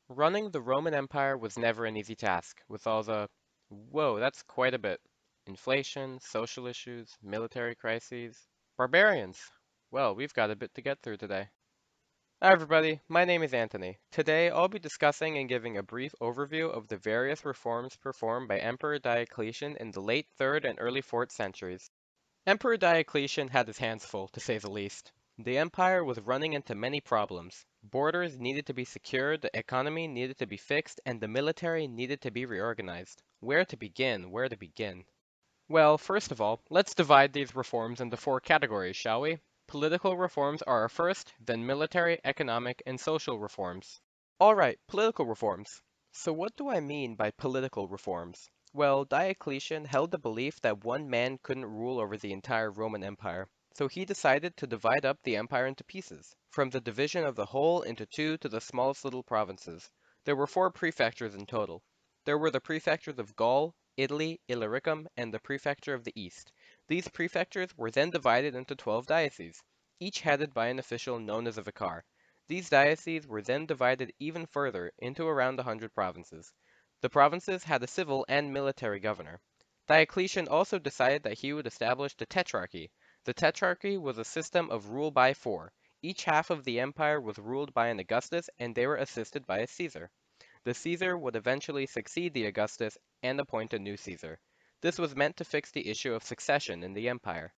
Running the Roman Empire was never an easy task, with all the, whoa, that's quite a bit. Inflation, social issues, military crises, barbarians. Well, we've got a bit to get through today. Hi everybody, my name is Anthony. Today I'll be discussing and giving a brief overview of the various reforms performed by Emperor Diocletian in the late 3rd and early 4th centuries. Emperor Diocletian had his hands full, to say the least. The empire was running into many problems. Borders needed to be secured, the economy needed to be fixed, and the military needed to be reorganized. Where to begin? Where to begin? Well, first of all, let's divide these reforms into four categories, shall we? Political reforms are our first, then military, economic, and social reforms. Alright, political reforms. So what do I mean by political reforms? Well, Diocletian held the belief that one man couldn't rule over the entire Roman Empire, so he decided to divide up the empire into pieces, from the division of the whole into two to the smallest little provinces. There were four prefectures in total. There were the prefectures of Gaul, Italy, Illyricum, and the prefecture of the East. These prefectures were then divided into 12 dioceses, each headed by an official known as a vicar. These dioceses were then divided even further into around 100 provinces. The provinces had a civil and military governor. Diocletian also decided that he would establish the Tetrarchy. The Tetrarchy was a system of rule by four. Each half of the empire was ruled by an Augustus and they were assisted by a Caesar. The Caesar would eventually succeed the Augustus and appoint a new Caesar. This was meant to fix the issue of succession in the empire.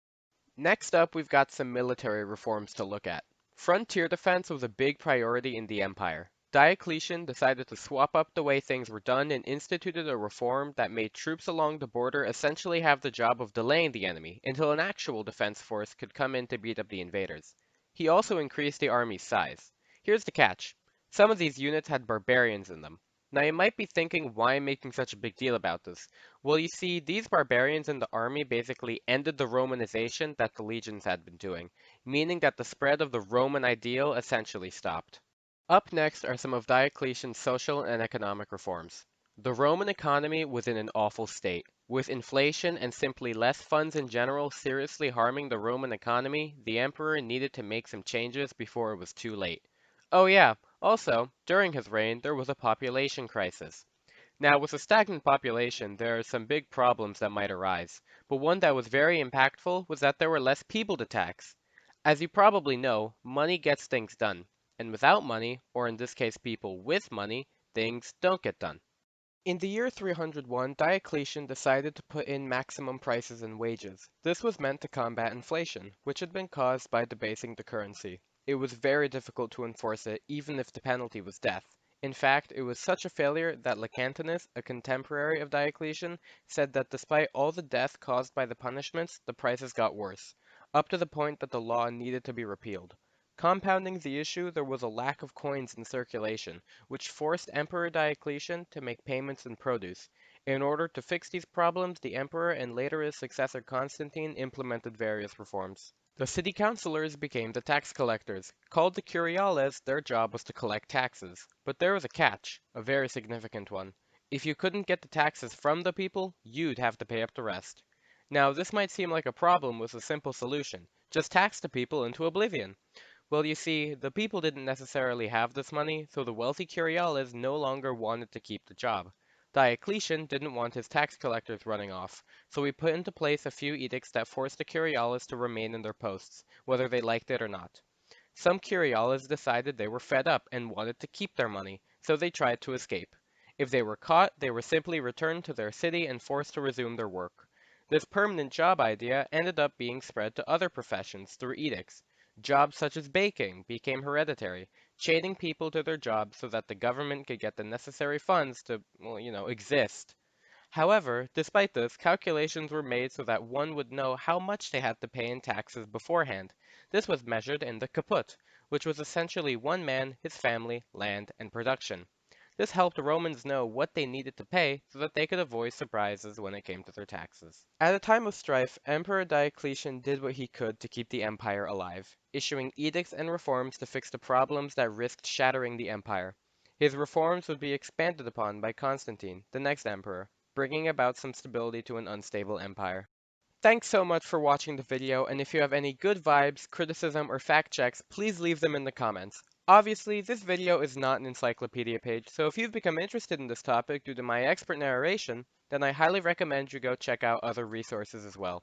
Next up, we've got some military reforms to look at. Frontier defense was a big priority in the empire. Diocletian decided to swap up the way things were done and instituted a reform that made troops along the border essentially have the job of delaying the enemy until an actual defense force could come in to beat up the invaders. He also increased the army's size. Here's the catch. Some of these units had barbarians in them. Now you might be thinking why I'm making such a big deal about this. Well, you see, these barbarians in the army basically ended the Romanization that the legions had been doing, meaning that the spread of the Roman ideal essentially stopped. Up next are some of Diocletian's social and economic reforms. The Roman economy was in an awful state. With inflation and simply less funds in general seriously harming the Roman economy, the emperor needed to make some changes before it was too late. Oh yeah, also, during his reign, there was a population crisis. Now, with a stagnant population, there are some big problems that might arise, but one that was very impactful was that there were less people to tax. As you probably know, money gets things done, and without money, or in this case people with money, things don't get done. In the year 301, Diocletian decided to put in maximum prices and wages. This was meant to combat inflation, which had been caused by debasing the currency. It was very difficult to enforce it, even if the penalty was death. In fact, it was such a failure that Lecantinus, a contemporary of Diocletian, said that despite all the death caused by the punishments, the prices got worse, up to the point that the law needed to be repealed. Compounding the issue, there was a lack of coins in circulation, which forced Emperor Diocletian to make payments in produce. In order to fix these problems, the emperor and later his successor Constantine implemented various reforms. The city councilors became the tax collectors. Called the curiales, their job was to collect taxes. But there was a catch, a very significant one. If you couldn't get the taxes from the people, you'd have to pay up the rest. Now, this might seem like a problem with a simple solution. Just tax the people into oblivion. Well, you see, the people didn't necessarily have this money, so the wealthy curiales no longer wanted to keep the job. Diocletian didn't want his tax collectors running off, so he put into place a few edicts that forced the curiales to remain in their posts, whether they liked it or not. Some curiales decided they were fed up and wanted to keep their money, so they tried to escape. If they were caught, they were simply returned to their city and forced to resume their work. This permanent job idea ended up being spread to other professions through edicts. Jobs such as baking became hereditary, chaining people to their jobs so that the government could get the necessary funds to, well, exist. However, despite this, calculations were made so that one would know how much they had to pay in taxes beforehand. This was measured in the caput, which was essentially one man, his family, land, and production. This helped Romans know what they needed to pay so that they could avoid surprises when it came to their taxes. At a time of strife, Emperor Diocletian did what he could to keep the empire alive, issuing edicts and reforms to fix the problems that risked shattering the empire. His reforms would be expanded upon by Constantine, the next emperor, bringing about some stability to an unstable empire. Thanks so much for watching the video, and if you have any good vibes, criticism, or fact checks, please leave them in the comments. Obviously, this video is not an encyclopedia page, so if you've become interested in this topic due to my expert narration, then I highly recommend you go check out other resources as well.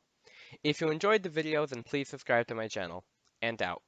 If you enjoyed the video, then please subscribe to my channel. And out.